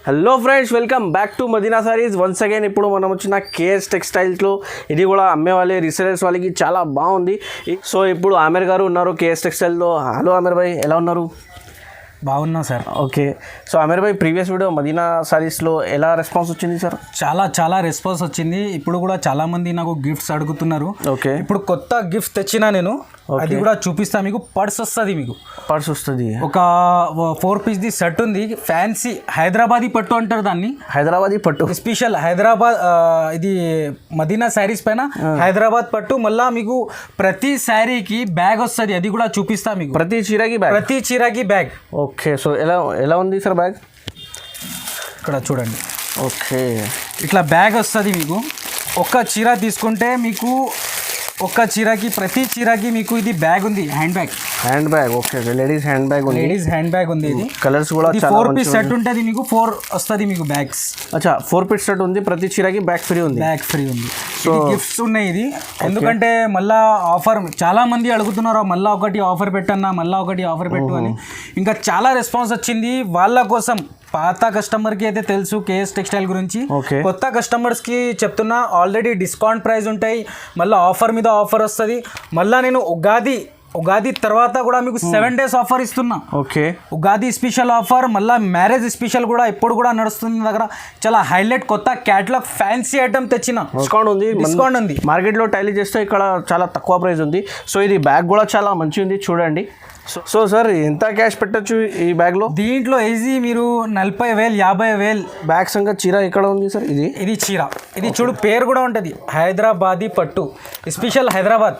Hello friends, welcome back to Madina Sarees once again. ఇప్పుడు మనం వచ్చిన కేఎస్ టెక్స్టైల్స్లో ఇది కూడా అమ్మే వాళ్ళే రీసేలర్స్ వాళ్ళకి చాలా బాగుంది. సో ఇప్పుడు ఆమెర్ గారు ఉన్నారు కేఎస్ టెక్స్టైల్లో. హలో ఆమెర్ భాయ్, ఎలా ఉన్నారు? బాగున్నా సార్. ఓకే, సో ఆమెర్ భాయ్ ప్రీవియస్ వీడియో మదీనా సారీస్లో ఎలా రెస్పాన్స్ వచ్చింది సార్? చాలా రెస్పాన్స్ వచ్చింది. ఇప్పుడు కూడా చాలామంది నాకు గిఫ్ట్స్ అడుగుతున్నారు. ఓకే, ఇప్పుడు కొత్త గిఫ్ట్ తెచ్చినా నేను, అది కూడా చూపిస్తా మీకు. పర్స్ వస్తుంది, మీకు పర్స్ వస్తుంది. ఒక 4 పీస్ది సెట్ ఉంది. ఫ్యాన్సీ హైదరాబాదీ పట్టు అంటారు దాన్ని, హైదరాబాదీ పట్టు స్పెషల్ హైదరాబాద్. ఇది మదీనా శారీస్ పైన హైదరాబాద్ పట్టు. మళ్ళీ మీకు ప్రతి శారీకి బ్యాగ్ వస్తుంది, అది కూడా చూపిస్తా మీకు. ప్రతి చీరకి బ్యాగ్. ఓకే, సో ఎలా ఉంది సార్ బ్యాగ్? ఇక్కడ చూడండి. ఓకే, ఇట్లా బ్యాగ్ వస్తుంది మీకు. ఒక్క చీర తీసుకుంటే మీకు ప్రతి చీరకి మీకు ఇది బ్యాగ్ ఉంది, hand bag. Okay, ladies hand bag ఉంది. ఇది కలర్స్ కూడా 4 పీస్ సెట్ ఉంటుంది మీకు. 4 వస్తుంది మీకు బ్యాగ్స్. అచ్చా, 4 పీస్ సెట్ ఉంది. ప్రతి చీరకి బ్యాగ్ ఫ్రీ ఉంది. సో గిఫ్ట్స్ ఉన్నాయి ఇది. ఎందుకంటే మళ్ళా ఆఫర్ చాలా మంది అడుగుతున్నారు, మళ్ళీ ఒకటి ఆఫర్ పెట్టన్నా, మళ్ళీ ఒకటి ఆఫర్ పెట్టు అని. ఇంకా చాలా రెస్పాన్స్ వచ్చింది వాళ్ళ కోసం. పాత కస్టమర్కి అయితే తెలుసు కేఎస్ టెక్స్టైల్ గురించి. కొత్త కస్టమర్స్కి చెప్తున్నా, ఆల్రెడీ డిస్కౌంట్ ప్రైస్ ఉంటాయి, మళ్ళీ ఆఫర్ మీద ఆఫర్ వస్తుంది. మళ్ళీ నేను ఉగాది తర్వాత కూడా మీకు 7 days ఆఫర్ ఇస్తున్నా. ఓకే, ఉగాది స్పెషల్ ఆఫర్, మళ్ళీ మ్యారేజ్ స్పెషల్ కూడా ఇప్పుడు కూడా నడుస్తుంది. దగ్గర చాలా హైలైట్ కొత్త క్యాటలాగ్ ఫ్యాన్సీ ఐటమ్ తెచ్చిన. డిస్కౌంట్ ఉంది. మార్కెట్లో టైలీ చేస్తే ఇక్కడ చాలా తక్కువ ప్రైస్ ఉంది. సో ఇది బ్యాగ్ కూడా చాలా మంచిగా ఉంది, చూడండి. సో సార్, ఎంత క్యాష్ పెట్టచ్చు ఈ బ్యాగ్లో? దీంట్లో ఈజీ మీరు 40,000 50,000. బ్యాగ్ సంగతి చీర ఎక్కడ ఉంది సార్? ఇది చీర, ఇది చూడు, పేరు కూడా ఉంటుంది హైదరాబాదీ పట్టు, స్పెషల్ హైదరాబాద్.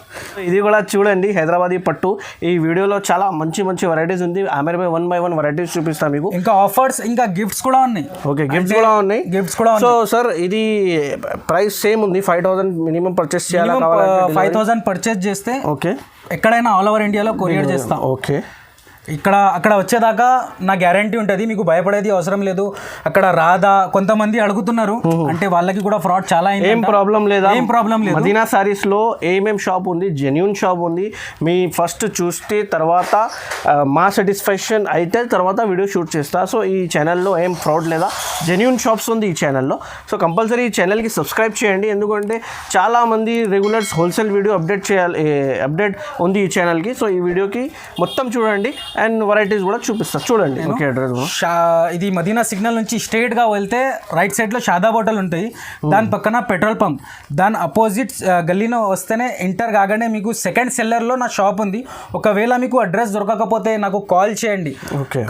ఇది కూడా చూడండి, హైదరాబాదీ పట్టు. ఈ వీడియోలో చాలా మంచి వెరైటీస్ ఉంది. ఆమెర్ బై 1 by 1 వెరైటీస్ చూపిస్తాను మీకు. ఇంకా ఆఫర్స్, ఇంకా గిఫ్ట్స్ కూడా ఉన్నాయి. ఓకే, గిఫ్ట్స్ కూడా ఉన్నాయి. సో సార్, ఇది ప్రైస్ సేమ్ ఉంది. 5,000 మినిమం పర్చేస్ చేయాలి. 5,000 పర్చేస్ చేస్తే ఓకే, ఎక్కడైనా ఆల్ ఓవర్ ఇండియాలో కొరియర్ చేస్తాం. ఓకే, అక్కడ వచ్చేదాకా నా గ్యారంటీ ఉంటుంది, మీకు భయపడేది అవసరం లేదు. అక్కడ రాదా కొంతమంది అడుగుతున్నారు, అంటే వాళ్ళకి కూడా ఫ్రాడ్ చాలా అయింది. ఏం ప్రాబ్లం లేదు. మదీనా సారీస్లో ఏమేం షాప్ ఉంది, జెన్యూన్ షాప్ ఉంది. మీ ఫస్ట్ చూస్తే తర్వాత మా సాటిస్ఫాక్షన్ అయితే తర్వాత వీడియో షూట్ చేస్తా. సో ఈ ఛానల్లో ఏం ఫ్రాడ్ లేదా, జెన్యూన్ షాప్స్ ఉంది ఈ ఛానల్లో. సో కంపల్సరీ ఈ ఛానల్కి సబ్స్క్రైబ్ చేయండి, ఎందుకంటే చాలామంది రెగ్యులర్స్ హోల్సేల్ వీడియో అప్డేట్ ఉంది ఈ ఛానల్కి. సో ఈ వీడియోకి మొత్తం చూడండి అండ్ వెరైటీస్ కూడా చూపిస్తారు, చూడండి. ఓకే, అడ్రస్ ఇది మదీనా సిగ్నల్ నుంచి స్ట్రైట్గా వెళ్తే రైట్ సైడ్లో షాదా హోటల్ ఉంటాయి, దాని పక్కన పెట్రోల్ పంప్, దాని అపోజిట్ గల్లీలో వస్తేనే ఎంటర్ కాగానే మీకు సెకండ్ సెల్లర్లో నా షాప్ ఉంది. ఒకవేళ మీకు అడ్రస్ దొరకకపోతే నాకు కాల్ చేయండి.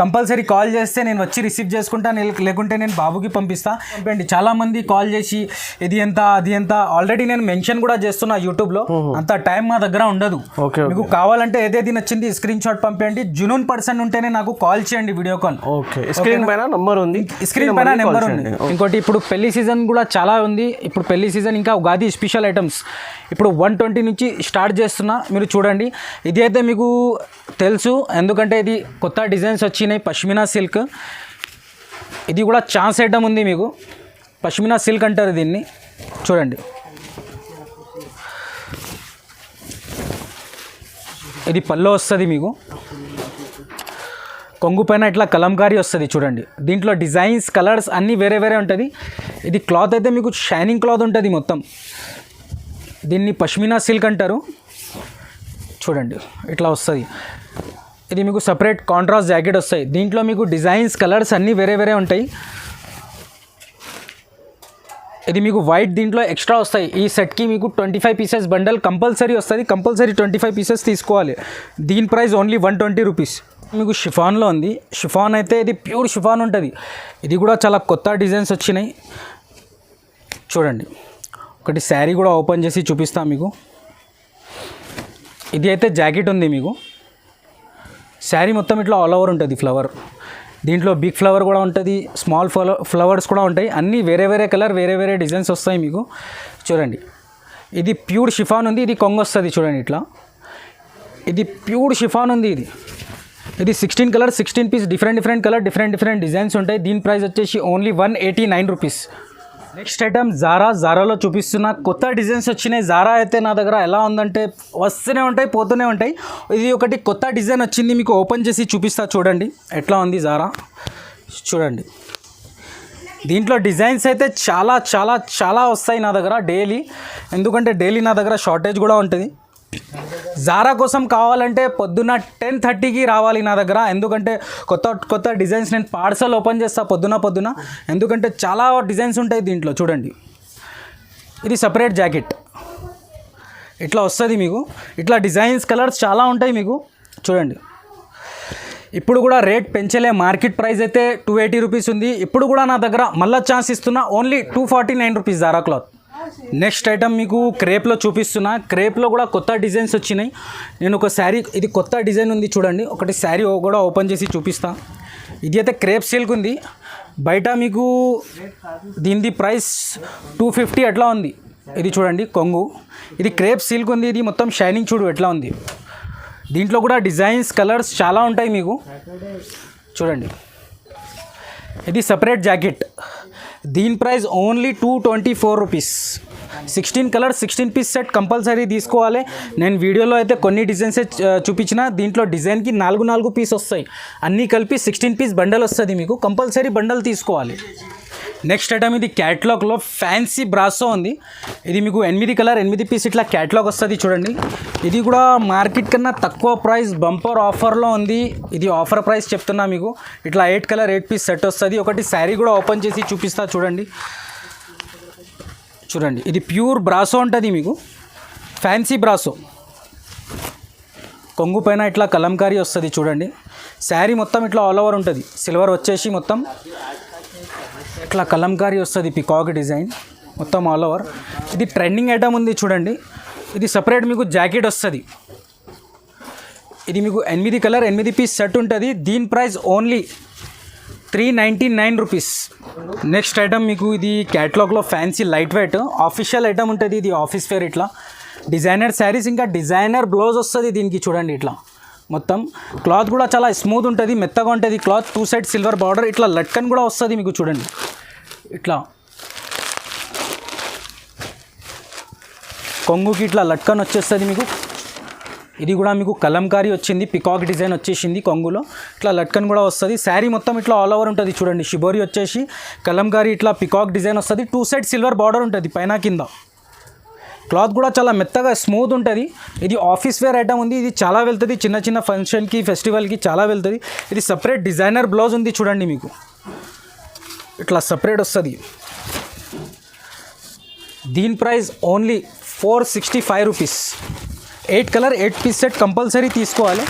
కంపల్సరీ కాల్ చేస్తే నేను వచ్చి రిసీవ్ చేసుకుంటాను, లేకుంటే నేను బాబుకి పంపిస్తాను. చాలా మంది కాల్ చేసి ఇది ఎంత అది ఎంత, ఆల్రెడీ నేను మెన్షన్ కూడా చేస్తున్నా యూట్యూబ్లో. అంత టైం మా దగ్గర ఉండదు. మీకు కావాలంటే ఏదేది నచ్చింది స్క్రీన్ షాట్ పంపండి. జునూన్ పర్సన్ ఉంటేనే నాకు కాల్ చేయండి, వీడియో కాల్. ఓకే, స్క్రీన్ పైన నెంబర్ ఉంది. ఇంకోటి, ఇప్పుడు పెళ్లి సీజన్ కూడా చాలా ఉంది. ఇప్పుడు పెళ్లి సీజన్ ఇంకా ఉగాది స్పెషల్ ఐటమ్స్ ఇప్పుడు 120 నుంచి స్టార్ట్ చేస్తున్నా, మీరు చూడండి. ఇది అయితే మీకు తెలుసు, ఎందుకంటే ఇది కొత్త డిజైన్స్ వచ్చినాయి. పష్మినా సిల్క్, ఇది కూడా ఛాన్స్ ఐటమ్ ఉంది మీకు. పష్మినా సిల్క్ అంటారు దీన్ని, చూడండి. ఇది పల్లో వస్తుంది మీకు, కొంగు పైన ఇట్లా కలంకారీ వస్తుంది, చూడండి. దీంట్లో డిజైన్స్, కలర్స్ అన్నీ వేరే ఉంటుంది. ఇది క్లాత్ అయితే మీకు షైనింగ్ క్లాత్ ఉంటుంది మొత్తం. దీన్ని పష్మినా సిల్క్ అంటారు, చూడండి. ఇట్లా వస్తుంది. ఇది మీకు సపరేట్ కాంట్రాస్ట్ జాకెట్ వస్తాయి. దీంట్లో మీకు డిజైన్స్, కలర్స్ అన్నీ వేరే ఉంటాయి. ఇది మీకు వైట్, దీంట్లో ఎక్స్ట్రా వస్తాయి. ఈ సెట్కి మీకు 25 పీసెస్ బండల్ కంపల్సరీ వస్తుంది. కంపల్సరీ 25 పీసెస్ తీసుకోవాలి. దీని ప్రైస్ ఓన్లీ 120 రూపీస్. మీకు షిఫాన్లో ఉంది. షిఫాన్ అయితే ఇది ప్యూర్ షిఫాన్ ఉంటుంది. ఇది కూడా చాలా కొత్త డిజైన్స్ వచ్చినాయి, చూడండి. ఒకటి శారీ కూడా ఓపెన్ చేసి చూపిస్తాను మీకు. ఇది అయితే జాకెట్ ఉంది మీకు. శారీ మొత్తం ఇట్లా ఆల్ ఓవర్ ఉంటుంది ఫ్లవర్. దీంట్లో బిగ్ ఫ్లవర్ కూడా ఉంటుంది, స్మాల్ ఫ్లవర్స్ కూడా ఉంటాయి. అన్నీ వేరే కలర్, వేరే డిజైన్స్ వస్తాయి మీకు, చూడండి. ఇది ప్యూర్ షిఫాన్ ఉంది. ఇది కొంగు వస్తుంది, చూడండి. ఇట్లా ఇది ప్యూర్ షిఫాన్ ఉంది. ఇది 16 colour, 16 piece, different colour, different designs ఉంటాయి. దీని ప్రైస్ వచ్చేసి ఓన్లీ 189 రూపీస్. నెక్స్ట్ ఐటమ్ జారాలో చూపిస్తున్న కొత్త డిజైన్స్ వచ్చినాయి. జారా అయితే నా దగ్గర ఎలా ఉందంటే వస్తూనే ఉంటాయి, పోతూనే ఉంటాయి. ఇది ఒకటి కొత్త డిజైన్ వచ్చింది, మీకు ఓపెన్ చేసి చూపిస్తా, చూడండి ఎట్లా ఉంది జారా. చూడండి దీంట్లో డిజైన్స్ అయితే చాలా చాలా చాలా వస్తాయి నా దగ్గర డైలీ, ఎందుకంటే డైలీ నా దగ్గర షార్టేజ్ కూడా ఉంటుంది. జారా కోసం కావాలంటే పొద్దున్న 10:30కి రావాలి నా దగ్గర, ఎందుకంటే కొత్త కొత్త డిజైన్స్ నేను పార్సల్ ఓపెన్ చేస్తా పొద్దున, ఎందుకంటే చాలా డిజైన్స్ ఉంటాయి దీంట్లో. చూడండి, ఇది సపరేట్ జాకెట్ ఇట్లా వస్తుంది మీకు. ఇట్లా డిజైన్స్ కలర్స్ చాలా ఉంటాయి మీకు. చూడండి, ఇప్పుడు కూడా రేట్ పెంచలే, మార్కెట్ ప్రైస్ అయితే 280 రూపీస్ ఉంది. ఇప్పుడు కూడా నా దగ్గర మళ్ళీ ఛాన్స్ ఇస్తున్నా, only 249 rupees Zara cloth. Next item మీకు క్రేప్లో చూపిస్తున్నా. క్రేప్లో కూడా కొత్త డిజైన్స్ వచ్చినాయి. నేను ఒక శారీ, ఇది కొత్త డిజైన్ ఉంది చూడండి, ఒకటి శారీ కూడా ఓపెన్ చేసి చూపిస్తా. ఇది అయితే క్రేప్ సిల్క్ ఉంది. బయట మీకు దీనిది ప్రైస్ 250 అట్లా ఉంది. ఇది చూడండి కొంగు, ఇది క్రేప్ సిల్క్ ఉంది. ఇది మొత్తం షైనింగ్ చూడు ఎట్లా ఉంది. దీంట్లో కూడా డిజైన్స్ కలర్స్ చాలా ఉంటాయి మీకు. చూడండి, ఇది సపరేట్ జాకెట్. దీని price only 224 rupees. 16 colours 16 piece set compulsory తీసుకోవాలి. నేను వీడియోలో అయితే కొన్ని డిజైన్స్ చూపించిన, దీంట్లో డిజైన్కి 4 పీస్ వస్తాయి. అన్నీ కలిపి 16 పీస్ బండల్ వస్తుంది మీకు, కంపల్సరీ బండల్ తీసుకోవాలి. నెక్స్ట్ ఐటమ్ ఇది క్యాట్లాగ్లో ఫ్యాన్సీ బ్రాసో ఉంది. ఇది మీకు 8 కలర్ 8 పీస్ ఇట్లా క్యాట్లాగ్ వస్తుంది చూడండి. ఇది కూడా మార్కెట్ కన్నా తక్కువ ప్రైస్, బంపర్ ఆఫర్లో ఉంది. ఇది ఆఫర్ ప్రైస్ చెప్తున్నా మీకు. ఇట్లా 8 కలర్ 8 పీస్ సెట్ వస్తుంది. ఒకటి శారీ కూడా ఓపెన్ చేసి చూపిస్తా చూడండి. చూడండి, ఇది ప్యూర్ బ్రాసో ఉంటుంది మీకు, ఫ్యాన్సీ బ్రాసో. కొంగు పైన ఇట్లా కలంకారీ వస్తుంది చూడండి. శారీ మొత్తం ఇట్లా ఆల్ ఓవర్ ఉంటుంది. సిల్వర్ వచ్చేసి మొత్తం ఇట్లా కలంకారీ వస్తుంది, పికాక్ డిజైన్ మొత్తం ఆల్ ఓవర్. ఇది ట్రెండింగ్ ఐటమ్ ఉంది చూడండి. ఇది సపరేట్ మీకు జాకెట్ వస్తుంది. ఇది మీకు 8 కలర్ 8 పీస్ సెట్ ఉంటుంది. దీని price only 399 rupees. Next item మీకు ఇది క్యాటలాగ్లో fancy light weight official item ఉంటుంది. ఇది ఆఫీస్ వేర్ ఇట్లా డిజైనర్ శారీస్, ఇంకా డిజైనర్ బ్లౌజ్ వస్తుంది దీనికి. చూడండి, ఇట్లా మొత్తం క్లాత్ కూడా చాలా స్మూత్ ఉంటుంది, మెత్తగా ఉంటుంది క్లాత్. 2 సైడ్ సిల్వర్ బార్డర్, ఇట్లా లట్కన్ కూడా వస్తుంది మీకు. చూడండి, ఇట్లా కొంగుకి ఇట్లా లట్కన్ వచ్చేస్తుంది మీకు. ఇది కూడా మీకు కలంకారీ వచ్చింది, పికాక్ డిజైన్ వచ్చేసింది కొంగులో. ఇట్లా లట్కన్ కూడా వస్తుంది. శారీ మొత్తం ఇట్లా ఆల్ ఓవర్ ఉంటుంది చూడండి. షిబోరి వచ్చేసి కలంకారీ ఇట్లా పికాక్ డిజైన్ వస్తుంది. 2 సైడ్ సిల్వర్ బార్డర్ ఉంటుంది పైన కింద. క్లాత్ కూడా చాలా మెత్తగా స్మూత్ ఉంటుంది. ఇది ఆఫీస్ వేర్ ఐటమ్ ఉంది. ఇది చాలా వెళ్తుంది, చిన్న చిన్న ఫంక్షన్కి ఫెస్టివల్కి చాలా వెళ్తుంది. ఇది సపరేట్ డిజైనర్ బ్లౌజ్ ఉంది చూడండి మీకు. ఇట్లా సపరేట్ వస్తుంది. దీని price only 465 rupees. 8 colour 8 piece set compulsory తీసుకోవాలి.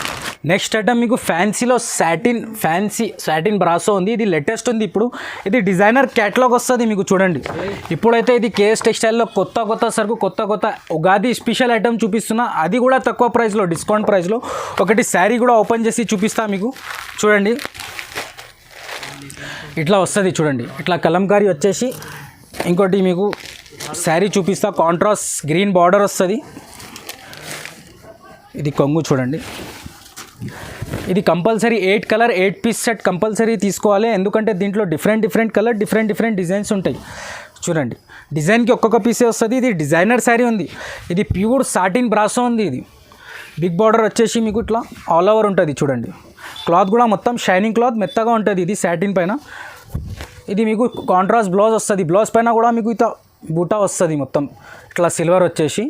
నెక్స్ట్ ఐటమ్ మీకు ఫ్యాన్సీలో ఫ్యాన్సీ సాటిన్ బ్రాసో ఉంది. ఇది లేటెస్ట్ ఉంది ఇప్పుడు. ఇది డిజైనర్ క్యాటలాగ్ వస్తుంది మీకు. చూడండి, ఇప్పుడైతే ఇది కేఎస్ టెక్స్టైల్లో కొత్త సరుకు కొత్త ఉగాది స్పెషల్ ఐటమ్ చూపిస్తున్నా. అది కూడా తక్కువ ప్రైస్లో, డిస్కౌంట్ ప్రైస్లో. ఒకటి శారీ కూడా ఓపెన్ చేసి చూపిస్తా మీకు. చూడండి, ఇట్లా వస్తుంది చూడండి. ఇట్లా కలంకారీ వచ్చేసి ఇంకోటి మీకు శారీ చూపిస్తా. కాంట్రాస్ట్ గ్రీన్ బార్డర్ వస్తుంది. ఇది కొంగు చూడండి. ఇది compulsory 8 colour 8 piece set compulsory తీసుకోవాలి, ఎందుకంటే దీంట్లో డిఫరెంట్ కలర్ డిఫరెంట్ డిజైన్స్ ఉంటాయి. చూడండి, డిజైన్కి ఒక్కొక్క పీసే వస్తుంది. ఇది డిజైనర్ శారీ ఉంది. ఇది ప్యూర్ సాటిన్ బ్రాసో ఉంది. ఇది బిగ్ బార్డర్ వచ్చేసి మీకు ఇట్లా ఆల్ ఓవర్ ఉంటుంది చూడండి. క్లాత్ కూడా మొత్తం షైనింగ్ క్లాత్, మెత్తగా ఉంటుంది. ఇది సాటిన్ పైన. ఇది మీకు కాంట్రాస్ట్ బ్లౌజ్ వస్తుంది. బ్లౌజ్ పైన కూడా మీకు ఇట్లా బూటా వస్తుంది మొత్తం ఇట్లా సిల్వర్ వచ్చేసి.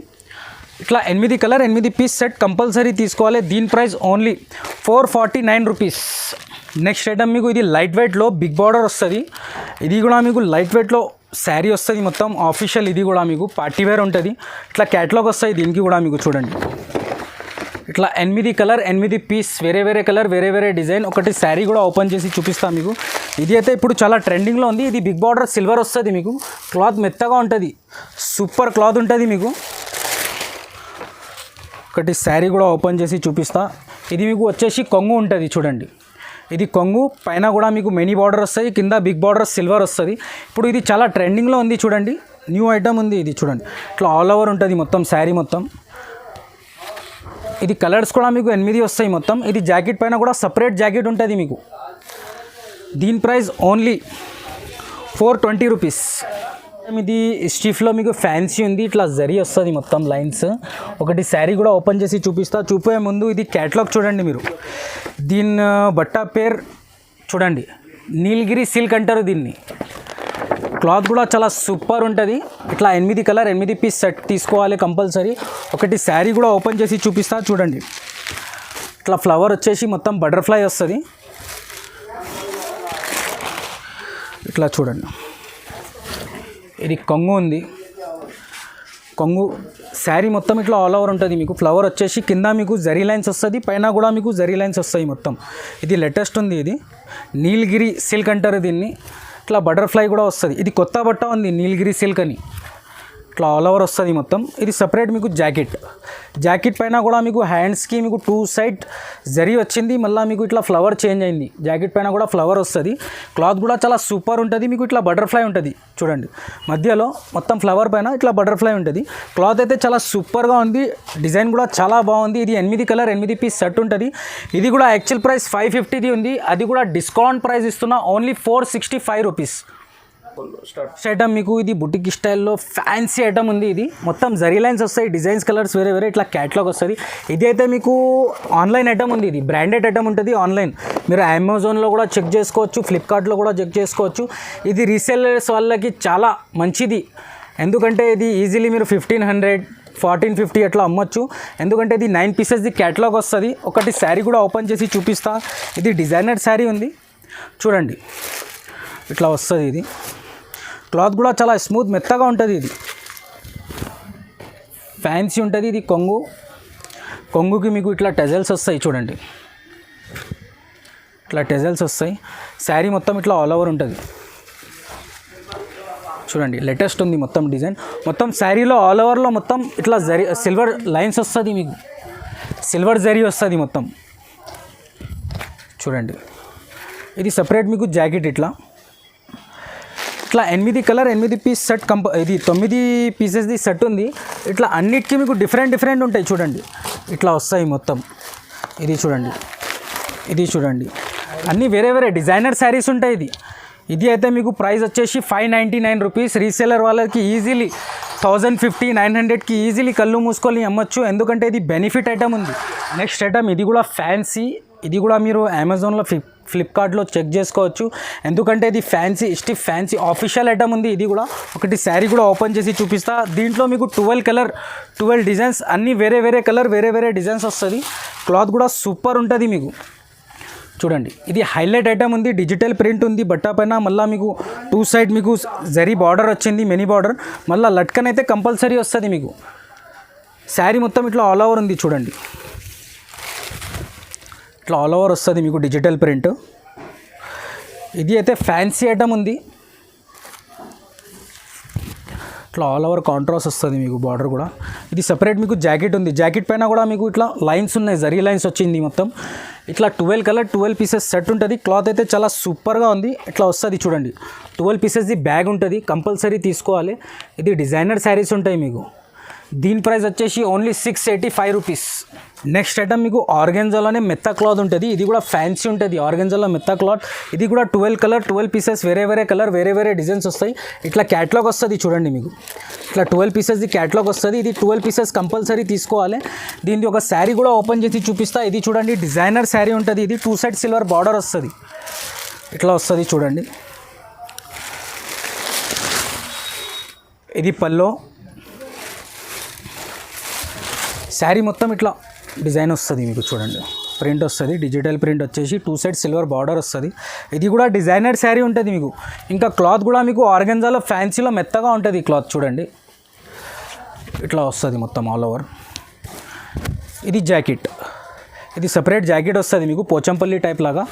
ఇట్లా 8 కలర్ 8 పీస్ సెట్ కంపల్సరీ తీసుకోవాలి. దీని price only 449 rupees. Next item మీకు ఇది లైట్ వెయిట్లో బిగ్ బార్డర్ వస్తుంది. ఇది కూడా మీకు లైట్ వెయిట్లో శారీ వస్తుంది మొత్తం ఆఫీషియల్. ఇది కూడా మీకు పార్టీ వేర్ ఉంటుంది. ఇట్లా క్యాటలాగ్ వస్తాయి దీనికి కూడా మీకు. చూడండి, ఇట్లా 8 కలర్ 8 పీస్ వేరే కలర్ వేరే డిజైన్. ఒకటి శారీ కూడా ఓపెన్ చేసి చూపిస్తాను మీకు. ఇది అయితే ఇప్పుడు చాలా ట్రెండింగ్లో ఉంది. ఇది బిగ్ బార్డర్ సిల్వర్ వస్తుంది మీకు. క్లాత్ మెత్తగా ఉంటుంది, సూపర్ క్లాత్ ఉంటుంది మీకు. ఒకటి శారీ కూడా ఓపెన్ చేసి చూపిస్తా. ఇది మీకు వచ్చేసి కొంగు ఉంటుంది చూడండి. ఇది కొంగు పైన కూడా మీకు మెనీ బార్డర్ వస్తాయి, కింద బిగ్ బార్డర్ సిల్వర్ వస్తుంది. ఇప్పుడు ఇది చాలా ట్రెండింగ్లో ఉంది చూడండి. న్యూ ఐటమ్ ఉంది ఇది. చూడండి, ఇట్లా ఆల్ ఓవర్ ఉంటుంది మొత్తం శారీ మొత్తం. ఇది కలర్స్ కూడా మీకు 8 వస్తాయి మొత్తం. ఇది జాకెట్ పైన కూడా సపరేట్ జాకెట్ ఉంటుంది మీకు. దీని ప్రైస్ ఓన్లీ 420 రూపీస్. ఇది స్టిఫ్లో మీకు ఫ్యాన్సీ ఉంది. ఇట్లా జరీ వస్తుంది మొత్తం లైన్స్. ఒకటి శారీ కూడా ఓపెన్ చేసి చూపిస్తా. చూపే ముందు ఇది క్యాటలాగ్ చూడండి మీరు. దీని బట్ట పేరు చూడండి, నీలగిరి సిల్క్ అంటారు దీన్ని. క్లాత్ కూడా చాలా సూపర్ ఉంటుంది. ఇట్లా 8 కలర్ 8 పీస్ సెట్ తీసుకోవాలి కంపల్సరీ. ఒకటి శారీ కూడా ఓపెన్ చేసి చూపిస్తా చూడండి. ఇట్లా ఫ్లవర్ వచ్చేసి మొత్తం బటర్ఫ్లై వస్తుంది. ఇట్లా చూడండి. ఇది కొంగు ఉంది. కొంగు శారీ మొత్తం ఇట్లా ఆల్ ఓవర్ ఉంటుంది మీకు. ఫ్లవర్ వచ్చేసి కింద మీకు జరీ లైన్స్ వస్తుంది, పైన కూడా మీకు జరీ లైన్స్ వస్తాయి మొత్తం. ఇది లేటెస్ట్ ఉంది. ఇది నీలగిరి సిల్క్ అంటారు దీన్ని. ఇట్లా బటర్ఫ్లై కూడా వస్తుంది. ఇది కొత్త బట్ట ఉంది నీలగిరి సిల్క్ అని. ఇట్లా ఆల్ ఓవర్ వస్తుంది మొత్తం. ఇది సపరేట్ మీకు జాకెట్ పైన కూడా మీకు హ్యాండ్స్కి మీకు 2 సైడ్ జరీ వచ్చింది. మళ్ళీ మీకు ఇట్లా ఫ్లవర్ చేంజ్ అయింది. జాకెట్ పైన కూడా ఫ్లవర్ వస్తుంది. క్లాత్ కూడా చాలా సూపర్ ఉంటుంది. మీకు ఇట్లా బటర్ఫ్లై ఉంటుంది చూడండి. మధ్యలో మొత్తం ఫ్లవర్ పైన ఇట్లా బటర్ఫ్లై ఉంటుంది. క్లాత్ అయితే చాలా సూపర్గా ఉంది. డిజైన్ కూడా చాలా బాగుంది. ఇది 8 కలర్ 8 పీస్ సెట్ ఉంటుంది. ఇది కూడా యాక్చువల్ ప్రైస్ 550ది ఉంది. అది కూడా డిస్కౌంట్ ప్రైస్ ఇస్తున్నా ఓన్లీ 465 రూపీస్. ఐటమ్ మీకు ఇది బుటిక్ స్టైల్లో ఫ్యాన్సీ ఐటమ్ ఉంది. ఇది మొత్తం జరీ లైన్స్ వస్తాయి, డిజైన్స్ కలర్స్ వేరే వేరే ఇట్లా క్యాట్లాగ్ వస్తుంది. ఇది అయితే మీకు ఆన్లైన్ ఐటమ్ ఉంది. ఇది బ్రాండెడ్ ఐటమ్ ఉంటుంది ఆన్లైన్. మీరు అమెజాన్లో కూడా చెక్ చేసుకోవచ్చు, ఫ్లిప్కార్ట్లో కూడా చెక్ చేసుకోవచ్చు. ఇది రీసేలర్స్ వాళ్ళకి చాలా మంచిది. ఎందుకంటే ఇది ఈజీలీ మీరు 1500 1450 అట్లా అమ్మొచ్చు. ఎందుకంటే ఇది 9 పీసెస్ది క్యాట్లాగ్ వస్తుంది. ఒకటి శారీ కూడా ఓపెన్ చేసి చూపిస్తా. ఇది డిజైనర్ శారీ ఉంది చూడండి. ఇట్లా వస్తుంది. ఇది క్లాత్ కూడా చాలా స్మూత్ మెత్తగా ఉంటుంది. ఇది ఫ్యాన్సీ ఉంటుంది. ఇది కొంగుకి మీకు ఇట్లా టెజల్స్ వస్తాయి చూడండి. ఇట్లా టెజల్స్ వస్తాయి. శారీ మొత్తం ఇట్లా ఆల్ ఓవర్ ఉంటుంది చూడండి. లేటెస్ట్ ఉంది మొత్తం డిజైన్. మొత్తం శారీలో ఆల్ ఓవర్లో మొత్తం ఇట్లా జరీ సిల్వర్ లైన్స్ వస్తుంది. మీకు సిల్వర్ జరీ వస్తుంది మొత్తం చూడండి. ఇది సపరేట్ మీకు జాకెట్ ఇట్లా 8 కలర్ 8 పీస్ సెట్ ఇది 9 పీసెస్ది సెట్ ఉంది. ఇట్లా అన్నిటికీ మీకు డిఫరెంట్ ఉంటాయి చూడండి. ఇట్లా వస్తాయి మొత్తం. ఇది చూడండి అన్నీ వేరే వేరే డిజైనర్ శారీస్ ఉంటాయి. ఇది అయితే మీకు ప్రైస్ వచ్చేసి 599 రూపీస్. రీసేలర్ వాళ్ళకి ఈజీలీ 1050 900కి ఈజీలీ కళ్ళు మూసుకొని అమ్మొచ్చు. ఎందుకంటే ఇది బెనిఫిట్ ఐటమ్ ఉంది. నెక్స్ట్ ఐటమ్ ఇది కూడా ఫ్యాన్సీ. ఇది కూడా మీరు అమెజాన్లో ఫ్లిప్కార్ట్లో చెక్ చేసుకోవచ్చు. ఎందుకంటే ఇది స్టిఫ్ ఫ్యాన్సీ ఆఫీషియల్ ఐటమ్ ఉంది. ఇది కూడా ఒకటి శారీ కూడా ఓపెన్ చేసి చూపిస్తా. దీంట్లో మీకు 12 డిజైన్స్ అన్నీ వేరే వేరే కలర్ వేరే వేరే డిజైన్స్ వస్తుంది. క్లాత్ కూడా సూపర్ ఉంటుంది మీకు చూడండి. ఇది హైలైట్ ఐటమ్ ఉంది. డిజిటల్ ప్రింట్ ఉంది బట్ట పైన. మళ్ళీ మీకు 2 సైడ్ మీకు జరీ బార్డర్ వచ్చింది, మినీ బార్డర్. మళ్ళీ లట్కన్ అయితే కంపల్సరీ వస్తుంది మీకు. శారీ మొత్తం ఇట్లా ఆల్ ఓవర్ ఉంది చూడండి. ఇట్లా ఆల్ ఓవర్ వస్తుంది మీకు డిజిటల్ ప్రింట్. ఇది అయితే ఫ్యాన్సీ ఐటమ్ ఉంది. ఇట్లా ఆల్ ఓవర్ కాంట్రాస్ట్ వస్తుంది మీకు బార్డర్ కూడా. ఇది సపరేట్ మీకు జాకెట్ ఉంది. జాకెట్ పైన కూడా మీకు ఇట్లా లైన్స్ ఉన్నాయి, జరీ లైన్స్ వచ్చింది మొత్తం. ఇట్లా 12 కలర్ 12 పీసెస్ సెట్ ఉంటుంది. క్లాత్ అయితే చాలా సూపర్గా ఉంది. ఇట్లా వస్తుంది చూడండి. 12 పీసెస్ది బ్యాగ్ ఉంటుంది, కంపల్సరీ తీసుకోవాలి. ఇది డిజైనర్ శారీస్ ఉంటాయి మీకు. దీని ప్రైస్ వచ్చేసి ఓన్లీ 685 రూపీస్. నెక్స్ట్ ఐటమ్ మీకు ఆర్గెన్జాలోనే మెత్త క్లాత్ ఉంటుంది. ఇది కూడా ఫ్యాన్సీ ఉంటుంది. ఆర్గెన్జాలో మెత్త క్లాత్. ఇది కూడా 12 కలర్ 12 పీసెస్ వేరే వేరే కలర్ వేరే వేరే డిజైన్స్ వస్తాయి. ఇట్లా క్యాట్లాగ్ వస్తుంది చూడండి మీకు. ఇట్లా 12 పీసెస్ది క్యాట్లాగ్ వస్తుంది. ఇది 12 పీసెస్ కంపల్సరీ తీసుకోవాలి. దీనికి ఒక శారీ కూడా ఓపెన్ చేసి చూపిస్తా. ఇది చూడండి డిజైనర్ శారీ ఉంటుంది. ఇది 2 సైడ్ సిల్వర్ బార్డర్ వస్తుంది. ఇట్లా వస్తుంది చూడండి. ఇది పల్లో. శారీ మొత్తం ఇట్లా డిజైన్ వస్తుంది మీకు చూడండి. ప్రింట్ వస్తుంది, డిజిటల్ ప్రింట్ వచ్చేసి 2 సైడ్ సిల్వర్ బార్డర్ వస్తుంది. ఇది కూడా డిజైనర్ శారీ ఉంటుంది మీకు. ఇంకా క్లాత్ కూడా మీకు ఆర్గెన్జాలో ఫ్యాన్సీలో మెత్తగా ఉంటుంది క్లాత్ చూడండి. ఇట్లా వస్తుంది మొత్తం ఆల్ ఓవర్. ఇది జాకెట్. ఇది సపరేట్ జాకెట్ వస్తుంది మీకు పోచంపల్లి టైప్ లాగా.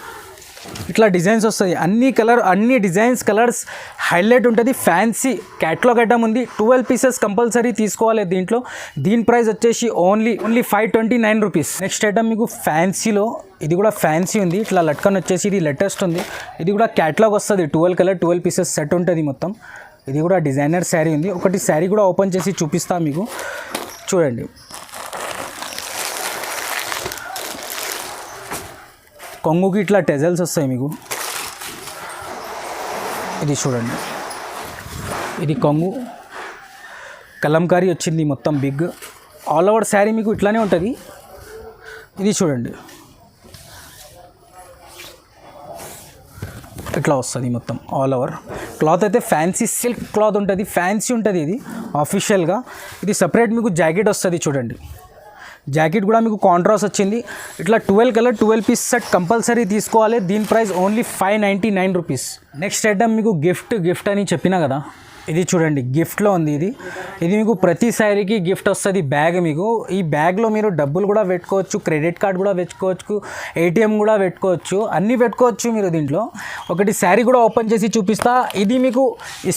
ఇట్లా డిజైన్స్ వస్తాయి. అన్ని డిజైన్స్ కలర్స్ హైలైట్ ఉంటుంది. ఫ్యాన్సీ క్యాట్లాగ్ ఐటమ్ ఉంది. 12 పీసెస్ కంపల్సరీ తీసుకోవాలి దీంట్లో. దీని ప్రైస్ వచ్చేసి ఓన్లీ 529 రూపీస్. నెక్స్ట్ ఐటమ్ మీకు ఫ్యాన్సీలో. ఇది కూడా ఫ్యాన్సీ ఉంది. ఇట్లా లట్కన్ వచ్చేసి ఇది లేటెస్ట్ ఉంది. ఇది కూడా క్యాట్లాగ్ వస్తుంది. 12 కలర్ 12 పీసెస్ సెట్ ఉంటుంది మొత్తం. ఇది కూడా డిజైనర్ శారీ ఉంది. ఒకటి శారీ కూడా ఓపెన్ చేసి చూపిస్తా మీకు చూడండి. కొంగుకి ఇట్లా టెజల్స్ వస్తాయి మీకు. ఇది చూడండి. ఇది కొంగు కలంకారీ వచ్చింది మొత్తం బిగ్. ఆల్ ఓవర్ శారీ మీకు ఇట్లానే ఉంటుంది. ఇది చూడండి. ఇట్లా వస్తుంది మొత్తం ఆల్ ఓవర్. క్లాత్ అయితే ఫ్యాన్సీ సిల్క్ క్లాత్ ఉంటుంది, ఫ్యాన్సీ ఉంటుంది ఇది ఆఫీషియల్గా. ఇది సపరేట్ మీకు జాకెట్ వస్తుంది చూడండి. జాకెట్ కూడా మీకు కాంట్రాస్ట్ వచ్చింది. ఇట్లా 12 కలర్ 12 పీస్ సెట్ కంపల్సరీ తీసుకోవాలి. దీని price only 599 rupees. Next item మీకు గిఫ్ట్ అని చెప్పినా కదా, ఇది చూడండి గిఫ్ట్లో ఉంది. ఇది మీకు ప్రతి శారీకి గిఫ్ట్ వస్తుంది బ్యాగ్. మీకు ఈ బ్యాగ్లో మీరు డబ్బులు కూడా పెట్టుకోవచ్చు, క్రెడిట్ కార్డ్ కూడా పెట్టుకోవచ్చు, ఏటీఎం కూడా పెట్టుకోవచ్చు, అన్నీ పెట్టుకోవచ్చు మీరు దీంట్లో. ఒకటి శారీ కూడా ఓపెన్ చేసి చూపిస్తా. ఇది మీకు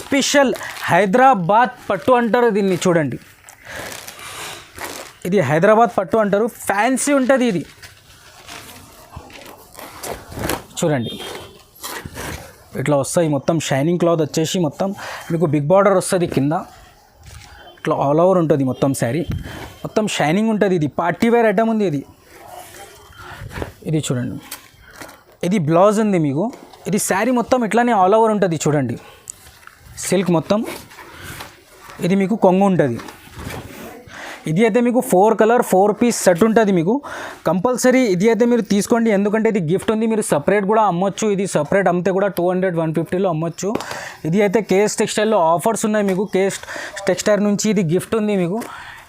స్పెషల్ హైదరాబాద్ పట్టు అంటారు దీన్ని. చూడండి, ఇది హైదరాబాద్ పట్టు అంటారు, ఫ్యాన్సీ ఉంటుంది ఇది. చూడండి ఇట్లా వస్తాయి మొత్తం షైనింగ్ క్లాత్ వచ్చేసి మొత్తం మీకు బిగ్ బార్డర్ వస్తుంది కింద. ఇట్లా ఆల్ ఓవర్ ఉంటుంది మొత్తం శారీ, మొత్తం షైనింగ్ ఉంటుంది. ఇది పార్టీ వేర్ ఐటమ్ ఉంది. ఇది చూడండి, ఇది బ్లౌజ్ ఉంది మీకు. ఇది శారీ మొత్తం ఇట్లానే ఆల్ ఓవర్ ఉంటుంది చూడండి, సిల్క్ మొత్తం. ఇది మీకు కొంగు ఉంటుంది. ఇది అయితే మీకు 4 కలర్ 4 పీస్ సెట్ ఉంటుంది మీకు కంపల్సరీ. ఇది అయితే మీరు తీసుకోండి, ఎందుకంటే ఇది గిఫ్ట్ ఉంది. మీరు సపరేట్ కూడా అమ్మొచ్చు, ఇది సపరేట్ అమ్మితే కూడా 200-150లో అమ్మొచ్చు. ఇది అయితే కేఎస్ టెక్స్టైల్లో ఆఫర్స్ ఉన్నాయి మీకు. కేఎస్ టెక్స్టైల్ నుంచి ఇది గిఫ్ట్ ఉంది మీకు.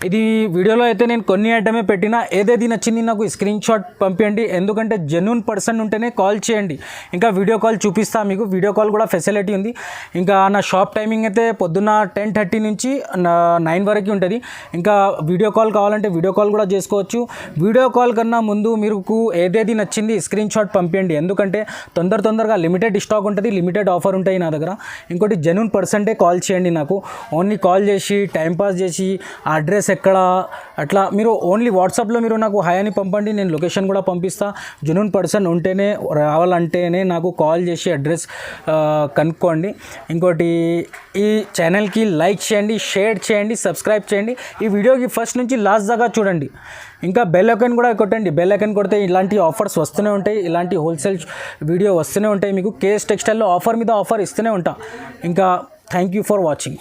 ఇది వీడియోలో అయితే నేను కొన్ని ఐటమే పెట్టినా, ఏదేది నచ్చింది నాకు స్క్రీన్ షాట్ పంపించండి, ఎందుకంటే జెన్యూన్ పర్సన్ ఉంటేనే కాల్ చేయండి. ఇంకా వీడియో కాల్ చూపిస్తా మీకు, వీడియో కాల్ కూడా ఫెసిలిటీ ఉంది. ఇంకా నా షాప్ టైమింగ్ అయితే పొద్దున్న 10:30 నుంచి 9 వరకు ఉంటుంది. ఇంకా వీడియో కాల్ కావాలంటే వీడియో కాల్ కూడా చేసుకోవచ్చు. వీడియో కాల్ కన్నా ముందు మీకు ఏదేది నచ్చింది స్క్రీన్ షాట్ పంపించండి, ఎందుకంటే తొందరగా లిమిటెడ్ స్టాక్ ఉంటుంది, లిమిటెడ్ ఆఫర్ ఉంటాయి నా దగ్గర. ఇంకోటి జెన్యూన్ పర్సన్టే కాల్ చేయండి నాకు. ఓన్లీ కాల్ చేసి టైంపాస్ చేసి అడ్రస్ ఎక్కడ అట్లా మీరు ఓన్లీ వాట్సాప్లో మీరు నాకు హాయ్ అని పంపండి, నేను లొకేషన్ కూడా పంపిస్తా. జెన్యూన్ పర్సన్ ఉంటేనే రావాలంటేనే నాకు కాల్ చేసి అడ్రస్ కనుక్కోండి. ఇంకోటి ఈ ఛానల్కి లైక్ చేయండి, షేర్ చేయండి, సబ్స్క్రైబ్ చేయండి. ఈ వీడియోకి ఫస్ట్ నుంచి లాస్ట్ దాకా చూడండి. ఇంకా బెల్ ఐకాన్ కూడా కొట్టండి. బెల్ ఐకాన్ కొడితే ఇలాంటి ఆఫర్స్ వస్తూనే ఉంటాయి, ఇలాంటి హోల్సేల్ వీడియో వస్తూనే ఉంటాయి మీకు. కేఎస్ టెక్స్టైల్లో ఆఫర్ మీద ఆఫర్ ఇస్తూనే ఉంటా. ఇంకా థ్యాంక్ యూ ఫర్ వాచింగ్.